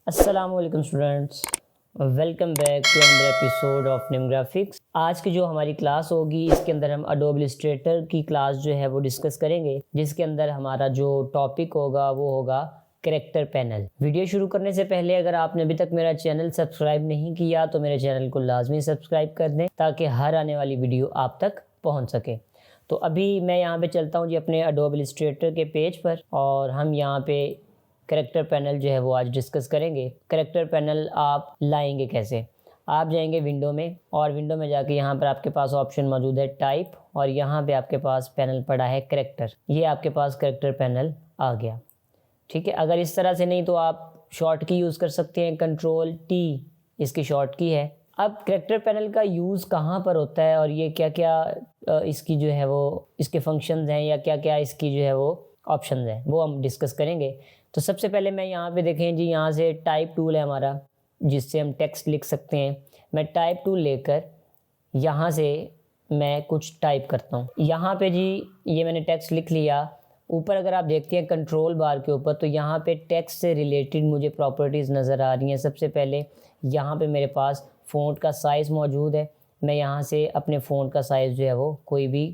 अस्सलामुअलैकुम students, welcome back to another episode of Nim graphics. आज की जो हमारी क्लास होगी इसके अंदर हम अडोब इलस्ट्रेटर की क्लास जो है वो डिस्कस करेंगे, जिसके अंदर हमारा जो टॉपिक होगा वो होगा कैरेक्टर पैनल। वीडियो शुरू करने से पहले अगर आपने अभी तक मेरा चैनल सब्सक्राइब नहीं किया तो मेरे चैनल को लाजमी सब्सक्राइब कर दें ताकि हर आने वाली वीडियो आप तक पहुँच सके। तो अभी मैं यहाँ पे चलता हूँ जी अपने अडोब इलस्ट्रेटर के पेज पर और हम यहाँ पे कैरेक्टर पैनल जो है वो आज डिस्कस करेंगे। कैरेक्टर पैनल आप लाएंगे कैसे? आप जाएंगे विंडो में और विंडो में जाके यहाँ पर आपके पास ऑप्शन मौजूद है टाइप और यहाँ पे आपके पास पैनल पड़ा है कैरेक्टर। ये आपके पास कैरेक्टर पैनल आ गया। ठीक है, अगर इस तरह से नहीं तो आप शॉर्ट की यूज़ कर सकते हैं, Ctrl+T इसकी शॉर्ट की है। अब कैरेक्टर पैनल का यूज़ कहाँ पर होता है और ये क्या क्या इसकी जो है वो इसके फंक्शंस हैं या क्या क्या इसकी जो है वो ऑप्शंस हैं वो हम डिस्कस करेंगे। तो सबसे पहले मैं यहाँ पे देखें जी, यहाँ से टाइप टूल है हमारा जिससे हम टेक्स्ट लिख सकते हैं। मैं टाइप टूल लेकर यहाँ से मैं कुछ टाइप करता हूँ। यहाँ पे जी ये मैंने टेक्स्ट लिख लिया। ऊपर अगर आप देखते हैं कंट्रोल बार के ऊपर तो यहाँ पे टेक्स्ट से रिलेटेड मुझे प्रॉपर्टीज़ नज़र आ रही हैं। सबसे पहले यहाँ पे मेरे पास फ़ॉन्ट का साइज़ मौजूद है। मैं यहाँ से अपने फ़ॉन्ट का साइज़ जो है वो कोई भी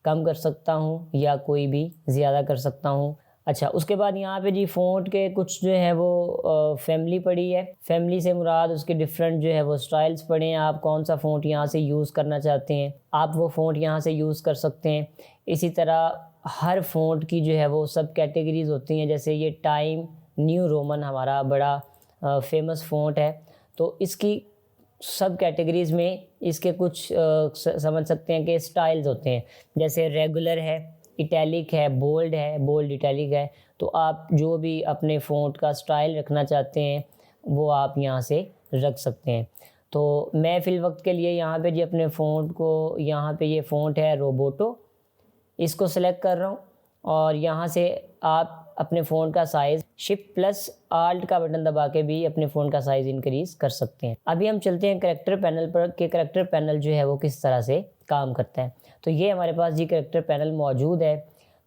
कम कर सकता हूँ या कोई भी ज़्यादा कर सकता हूँ। अच्छा, उसके बाद यहाँ पे जी फ़ॉन्ट के कुछ जो है वो फैमिली पड़ी है। फैमिली से मुराद उसके डिफरेंट जो है वो स्टाइल्स पड़े हैं। आप कौन सा फ़ॉन्ट यहाँ से यूज़ करना चाहते हैं आप वो फ़ॉन्ट यहाँ से यूज़ कर सकते हैं। इसी तरह हर फ़ॉन्ट की जो है वो सब कैटेगरीज़ होती हैं। जैसे ये टाइम न्यू रोमन हमारा बड़ा फेमस फ़ॉन्ट है, तो इसकी सब कैटेगरीज़ में इसके कुछ समझ सकते हैं कि स्टाइल्स होते हैं। जैसे रेगुलर है, इटैलिक है, बोल्ड इटैलिक है। तो आप जो भी अपने फ़ॉन्ट का स्टाइल रखना चाहते हैं वो आप यहाँ से रख सकते हैं। तो मैं फ़िल वक्त के लिए यहाँ पे जी अपने फ़ॉन्ट को, यहाँ पे ये फ़ॉन्ट है रोबोटो, इसको सेलेक्ट कर रहा हूँ और यहाँ से आप अपने फ़ोन का साइज़ Shift+Alt का बटन दबा के भी अपने फ़ोन का साइज़ इंक्रीज़ कर सकते हैं। अभी हम चलते हैं कैरेक्टर पैनल पर कि कैरेक्टर पैनल जो है वो किस तरह से काम करता है। तो ये हमारे पास जी कैरेक्टर पैनल मौजूद है।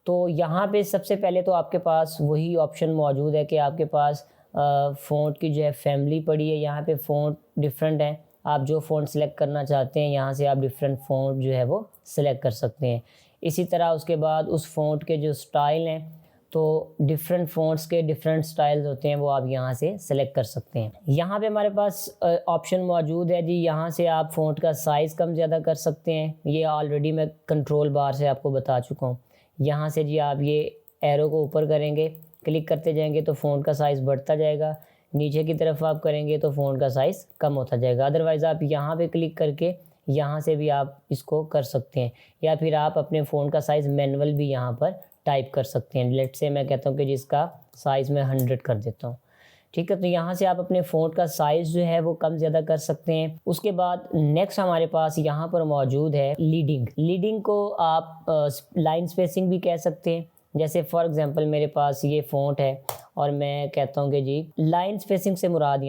तो यहाँ पे सबसे पहले तो आपके पास वही ऑप्शन मौजूद है कि आपके पास फ़ॉन्ट की जो है फैमिली पड़ी है। यहाँ पे फ़ॉन्ट डिफरेंट है, आप जो फ़ॉन्ट सेलेक्ट करना चाहते हैं यहाँ से आप डिफरेंट फ़ॉन्ट जो है वो सिलेक्ट कर सकते हैं। इसी तरह उसके बाद उस फ़ॉन्ट के जो स्टाइल हैं तो डिफरेंट फ़ॉन्ट्स के डिफरेंट स्टाइल्स होते हैं वो आप यहाँ से सेलेक्ट कर सकते हैं। यहाँ पे हमारे पास ऑप्शन मौजूद है जी, यहाँ से आप फ़ॉन्ट का साइज़ कम ज़्यादा कर सकते हैं। ये ऑलरेडी मैं कंट्रोल बार से आपको बता चुका हूँ। यहाँ से जी आप ये एरो को ऊपर करेंगे, क्लिक करते जाएंगे तो फ़ॉन्ट का साइज़ बढ़ता जाएगा। नीचे की तरफ आप करेंगे तो फ़ॉन्ट का साइज़ कम होता जाएगा। अदरवाइज़ आप यहाँ पे क्लिक करके यहाँ से भी आप इसको कर सकते हैं या फिर आप अपने फ़ोन का साइज़ मैनुअल भी यहाँ पर टाइप कर सकते हैं। लेट से मैं कहता हूँ कि जिसका साइज़ मैं 100 कर देता हूँ। ठीक है, तो यहाँ से आप अपने फ़ॉन्ट का साइज़ जो है वो कम ज़्यादा कर सकते हैं। उसके बाद नेक्स्ट हमारे पास यहाँ पर मौजूद है लीडिंग को आप लाइन स्पेसिंग भी कह सकते हैं। जैसे फॉर एग्ज़ाम्पल मेरे पास ये फ़ॉन्ट है और मैं कहता हूँ कि जी लाइन स्पेसिंग से मुराद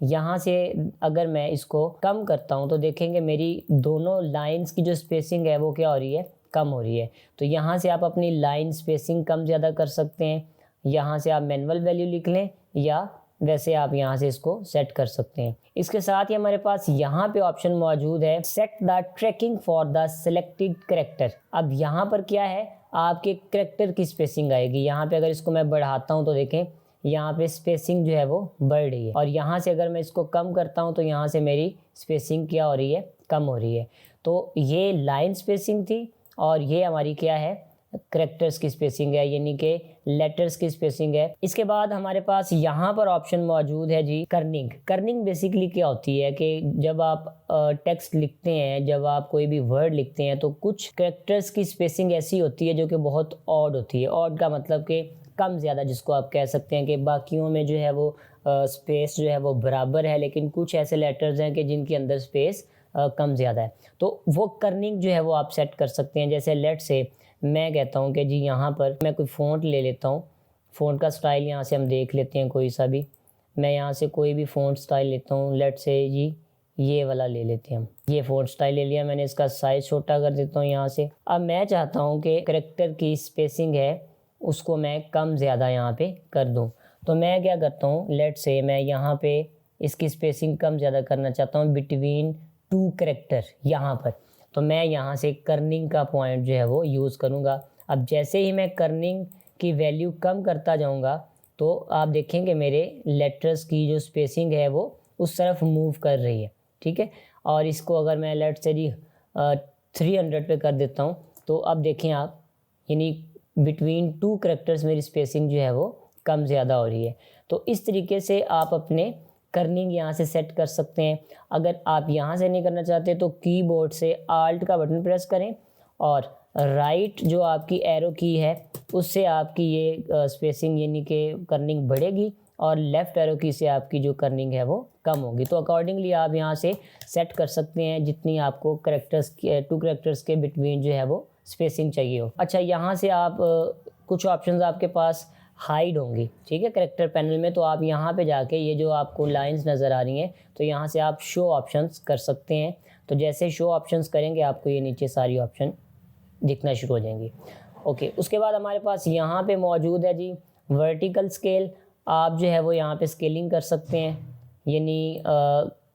यहाँ से अगर मैं इसको कम करता हूँ तो देखेंगे मेरी दोनों लाइंस की जो स्पेसिंग है वो क्या हो रही है, कम हो रही है। तो यहाँ से आप अपनी लाइन स्पेसिंग कम ज़्यादा कर सकते हैं। यहाँ से आप मैनुअल वैल्यू लिख लें या वैसे आप यहाँ से इसको सेट कर सकते हैं। इसके साथ ही हमारे पास यहाँ पे ऑप्शन मौजूद है set the tracking for the selected character. अब यहाँ पर क्या है, आपके कैरेक्टर की स्पेसिंग आएगी। यहाँ पे अगर इसको मैं बढ़ाता हूँ तो देखें यहाँ पे स्पेसिंग जो है वो बढ़ रही है और यहाँ से अगर मैं इसको कम करता हूँ तो यहाँ से मेरी स्पेसिंग क्या हो रही है, कम हो रही है। तो ये लाइन स्पेसिंग थी और ये हमारी क्या है, कैरेक्टर्स की स्पेसिंग है, यानी कि लेटर्स की स्पेसिंग है। इसके बाद हमारे पास यहाँ पर ऑप्शन मौजूद है जी कर्निंग बेसिकली क्या होती है कि जब आप टेक्स्ट लिखते हैं, जब आप कोई भी वर्ड लिखते हैं तो कुछ कैरेक्टर्स की स्पेसिंग ऐसी होती है जो कि बहुत ऑड होती है। ऑड का मतलब कि कम ज़्यादा, जिसको आप कह सकते हैं कि बाकियों में जो है वो स्पेस जो है वो बराबर है, लेकिन कुछ ऐसे लेटर्स हैं कि जिनके अंदर स्पेस कम ज़्यादा है। तो वो कर्निंग जो है वो आप सेट कर सकते हैं। जैसे लेट से मैं कहता हूँ कि जी यहाँ पर मैं कोई फ़ॉन्ट ले लेता हूँ। फ़ॉन्ट का स्टाइल यहाँ से हम देख लेते हैं कोई सा भी। मैं यहाँ से कोई भी फ़ॉन्ट स्टाइल लेता हूँ। लेट से जी ये वाला ले लेते हैं हम। ये फ़ॉन्ट स्टाइल ले लिया मैंने, इसका साइज़ छोटा कर देता हूँ यहाँ से। अब मैं चाहता हूँ कि कैरेक्टर की स्पेसिंग है उसको मैं कम ज़्यादा यहाँ पे कर दूँ। तो मैं क्या करता हूँ, लेट से मैं यहाँ पे इसकी स्पेसिंग कम ज़्यादा करना चाहता हूँ बिटवीन 2 कैरेक्टर यहाँ पर, तो मैं यहाँ से कर्निंग का पॉइंट जो है वो यूज़ करूँगा। अब जैसे ही मैं कर्निंग की वैल्यू कम करता जाऊँगा तो आप देखेंगे मेरे लेटर्स की जो स्पेसिंग है वो उस तरफ मूव कर रही है, ठीक है। और इसको अगर मैं लेट से जी 300 पे कर देता हूँ तो अब देखें आप, यानी बिटवीन 2 कैरेक्टर्स मेरी स्पेसिंग जो है वो कम ज़्यादा हो रही है। तो इस तरीके से आप अपने कर्निंग यहाँ से सेट कर सकते हैं। अगर आप यहाँ से नहीं करना चाहते तो कीबोर्ड से आल्ट का बटन प्रेस करें और राइट जो आपकी एरो की है उससे आपकी ये स्पेसिंग यानी कि कर्निंग बढ़ेगी और लेफ़्ट एरो की से आपकी जो कर्निंग है वो कम होगी। तो अकॉर्डिंगली आप यहाँ से सेट कर सकते हैं जितनी आपको कैरेक्टर्स के 2 कैरेक्टर्स के बिटवीन जो है वो स्पेसिंग चाहिए हो। अच्छा, यहाँ से आप कुछ ऑप्शंस आपके पास हाइड होंगी, ठीक है, कैरेक्टर पैनल में। तो आप यहाँ पे जाके ये जो आपको लाइंस नज़र आ रही हैं तो यहाँ से आप शो ऑप्शंस कर सकते हैं। तो जैसे शो ऑप्शंस करेंगे आपको ये नीचे सारी ऑप्शन दिखना शुरू हो जाएंगी। ओके, उसके बाद हमारे पास यहाँ पे मौजूद है जी वर्टिकल स्केल। आप जो है वो यहाँ पे स्केलिंग कर सकते हैं, यानी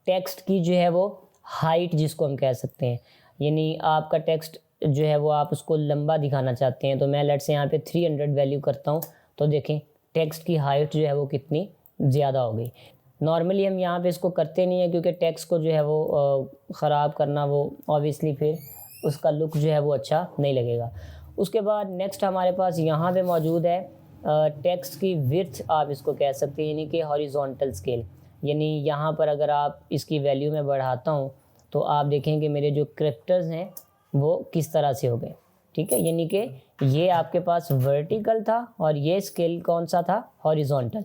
टेक्स्ट की जो है वो हाइट जिसको हम कह सकते हैं, यानी आपका टेक्स्ट जो है वो आप उसको लंबा दिखाना चाहते हैं। तो मैं लेट से यहाँ पे 300 वैल्यू करता हूँ तो देखें टेक्स्ट की हाइट जो है वो कितनी ज़्यादा हो गई। नॉर्मली हम यहाँ पे इसको करते नहीं है क्योंकि टेक्स्ट को जो है वो ख़राब करना वो ऑब्वियसली फिर उसका लुक जो है वो अच्छा नहीं लगेगा। उसके बाद नेक्स्ट हमारे पास यहाँ पे मौजूद है टेक्स्ट की विड्थ, आप इसको कह सकते हैं, यानी कि हॉरिजॉन्टल स्केल। यानी यहाँ पर अगर आप इसकी वैल्यू में बढ़ाता हूँ तो आप देखेंगे मेरे जो कैरेक्टर्स हैं वो किस तरह से हो गए, ठीक है। यानी कि ये आपके पास वर्टिकल था और ये स्केल कौन सा था, हॉरिजॉन्टल।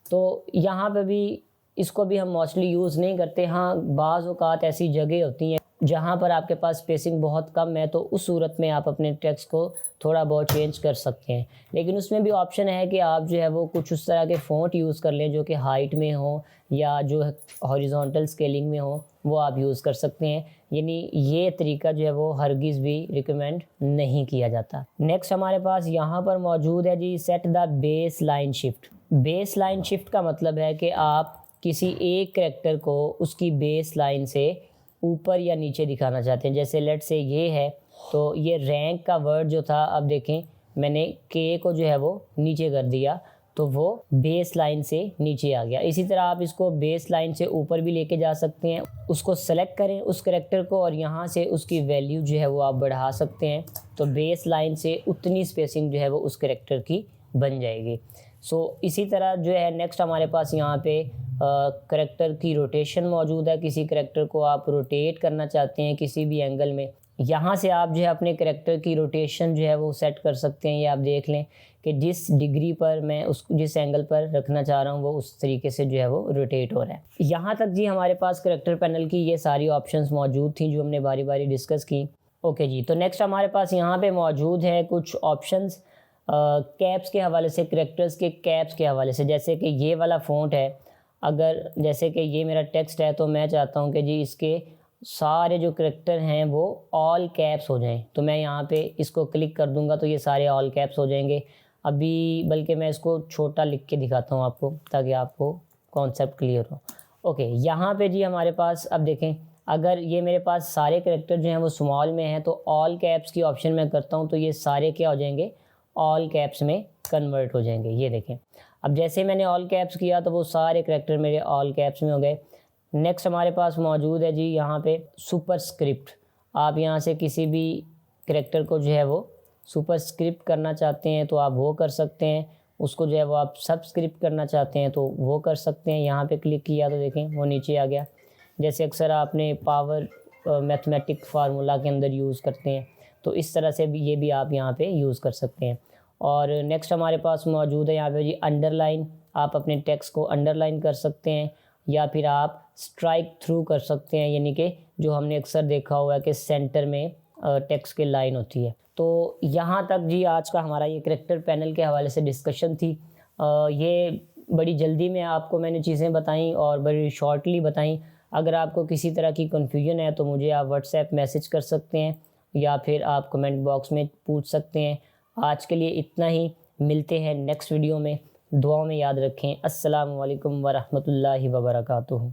तो यहाँ पे भी इसको भी हम मोस्टली यूज़ नहीं करते। हाँ, बाज़ औक़ात ऐसी जगह होती हैं जहाँ पर आपके पास स्पेसिंग बहुत कम है तो उस सूरत में आप अपने टेक्स्ट को थोड़ा बहुत चेंज कर सकते हैं। लेकिन उसमें भी ऑप्शन है कि आप जो है वो कुछ उस तरह के फ़ॉन्ट यूज़ कर लें जो कि हाइट में हो या जो हॉरिजॉन्टल स्केलिंग में हो, वो आप यूज़ कर सकते हैं। यानी ये तरीका जो है वो हरगिज़ भी रिकमेंड नहीं किया जाता। नेक्स्ट हमारे पास यहाँ पर मौजूद है जी set the base line shift. Base line shift का मतलब है कि आप किसी एक कैरेक्टर को उसकी बेस लाइन से ऊपर या नीचे दिखाना चाहते हैं। जैसे लेट से ये है तो ये रैंक का वर्ड जो था, अब देखें मैंने के को जो है वो नीचे कर दिया तो वो बेस लाइन से नीचे आ गया। इसी तरह आप इसको बेस लाइन से ऊपर भी लेके जा सकते हैं। उसको सेलेक्ट करें उस कैरेक्टर को और यहाँ से उसकी वैल्यू जो है वो आप बढ़ा सकते हैं तो बेस लाइन से उतनी स्पेसिंग जो है वो उस कैरेक्टर की बन जाएगी। इसी तरह जो है नेक्स्ट हमारे पास यहाँ पे कैरेक्टर की रोटेशन मौजूद है। किसी कैरेक्टर को आप रोटेट करना चाहते हैं किसी भी एंगल में, यहाँ से आप जो है अपने कैरेक्टर की रोटेशन जो है वो सेट कर सकते हैं। ये आप देख लें कि जिस डिग्री पर मैं जिस एंगल पर रखना चाह रहा हूँ वो उस तरीके से जो है वो रोटेट हो रहा है। यहाँ तक जी हमारे पास कैरेक्टर पैनल की ये सारी ऑप्शंस मौजूद थी जो हमने बारी बारी डिस्कस की। ओके जी, तो नेक्स्ट हमारे पास यहाँ पे मौजूद है कुछ ऑप्शंस कैप्स के हवाले से, कैरेक्टर्स के कैप्स के हवाले से। जैसे कि ये वाला फ़ॉन्ट है, अगर जैसे कि ये मेरा टेक्स्ट है तो मैं चाहता हूँ कि जी इसके सारे जो कैरेक्टर हैं वो ऑल कैप्स हो जाएं, तो मैं यहाँ पे इसको क्लिक कर दूंगा तो ये सारे ऑल कैप्स हो जाएंगे। अभी बल्कि मैं इसको छोटा लिख के दिखाता हूँ आपको ताकि आपको कॉन्सेप्ट क्लियर हो। ओके, यहाँ पे जी हमारे पास अब देखें, अगर ये मेरे पास सारे कैरेक्टर जो हैं वो स्मॉल में हैं तो ऑल कैप्स की ऑप्शन मैं करता हूँ तो ये सारे क्या हो जाएंगे, ऑल कैप्स में कन्वर्ट हो जाएंगे। ये देखें, अब जैसे मैंने ऑल कैप्स किया तो वो सारे कैरेक्टर मेरे ऑल कैप्स में हो गए। नेक्स्ट हमारे पास मौजूद है जी यहाँ पे सुपरस्क्रिप्ट। आप यहाँ से किसी भी कैरेक्टर को जो है वो सुपरस्क्रिप्ट करना चाहते हैं तो आप वो कर सकते हैं, उसको जो है वो आप सबस्क्रिप्ट करना चाहते हैं तो वो कर सकते हैं। यहाँ पे क्लिक किया तो देखें वो नीचे आ गया। जैसे अक्सर आपने पावर मैथमेटिक फार्मूला के अंदर यूज़ करते हैं तो इस तरह से भी ये भी आप यहाँ पे यूज़ कर सकते हैं। और नेक्स्ट हमारे पास मौजूद है यहाँ पे जी अंडरलाइन। आप अपने टेक्स्ट को अंडरलाइन कर सकते हैं या फिर आप स्ट्राइक थ्रू कर सकते हैं, यानी कि जो हमने अक्सर देखा हुआ है कि सेंटर में टेक्स्ट की लाइन होती है। तो यहाँ तक जी आज का हमारा ये कैरेक्टर पैनल के हवाले से डिस्कशन थी। ये बड़ी जल्दी में आपको मैंने चीज़ें बताई और बड़ी शॉर्टली बताई। अगर आपको किसी तरह की कन्फ्यूजन है तो मुझे आप व्हाट्सएप मैसेज कर सकते हैं या फिर आप कमेंट बॉक्स में पूछ सकते हैं। आज के लिए इतना ही, मिलते हैं नेक्स्ट वीडियो में। दुआ में याद रखें। अस्सलामु अलैकुम वरहमतुल्लाहि वबरकातुहू।